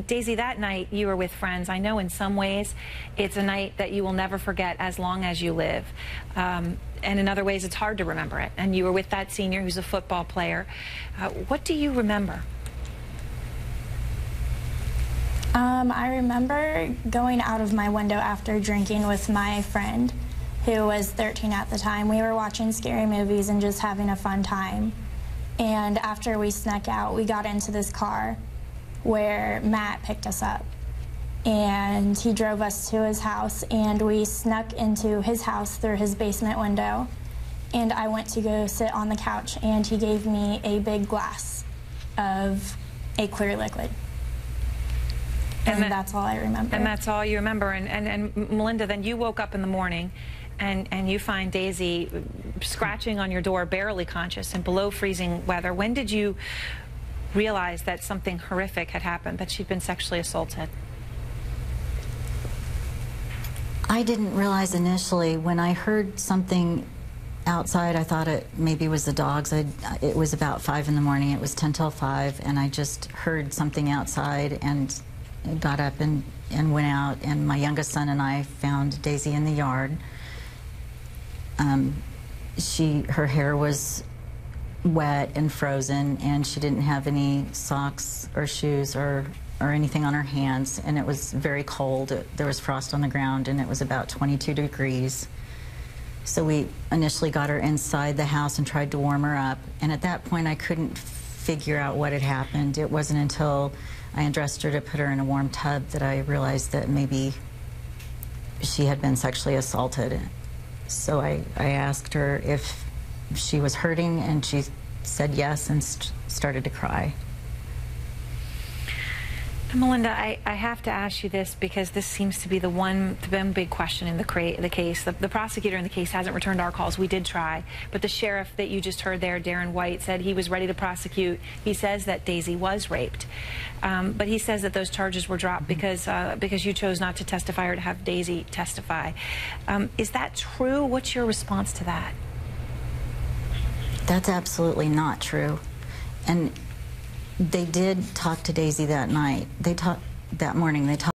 Daisy, that night you were with friends. I know in some ways it's a night that you will never forget as long as you live. And in other ways it's hard to remember it. And you were with that senior who's a football player. What do you remember? I remember going out of my window after drinking with my friend, who was 13 at the time. We were watching scary movies and just having a fun time. And after we snuck out, we got into this car where Matt picked us up. And he drove us to his house, and we snuck into his house through his basement window. And I went to go sit on the couch, and he gave me a big glass of a clear liquid. And that's all I remember. And that's all you remember. And Melinda, then you woke up in the morning and you find Daisy scratching on your door, barely conscious, in below freezing weather. When did you realize that something horrific had happened, that she'd been sexually assaulted? I didn't realize initially. When I heard something outside, I thought it maybe was the dogs. It was about 5 in the morning. It was 10 till 5, and I just heard something outside and got up and went out, and my youngest son and I found Daisy in the yard. Her hair was wet and frozen, and she didn't have any socks or shoes or anything on her hands, and it was very cold. There was frost on the ground, and it was about 22 degrees. So we initially got her inside the house and tried to warm her up, and at that point I couldn't figure out what had happened. It wasn't until I undressed her to put her in a warm tub that I realized that maybe she had been sexually assaulted. So I asked her if she was hurting, and she said yes and started to cry. Melinda, I have to ask you this because this seems to be the one big question in the case. The prosecutor in the case hasn't returned our calls. We did try, but the sheriff that you just heard there, Darren White, said he was ready to prosecute. He says that Daisy was raped, but he says that those charges were dropped because you chose not to testify or to have Daisy testify. Is that true? What's your response to that? That's absolutely not true. And they did talk to Daisy that night. That morning. They talked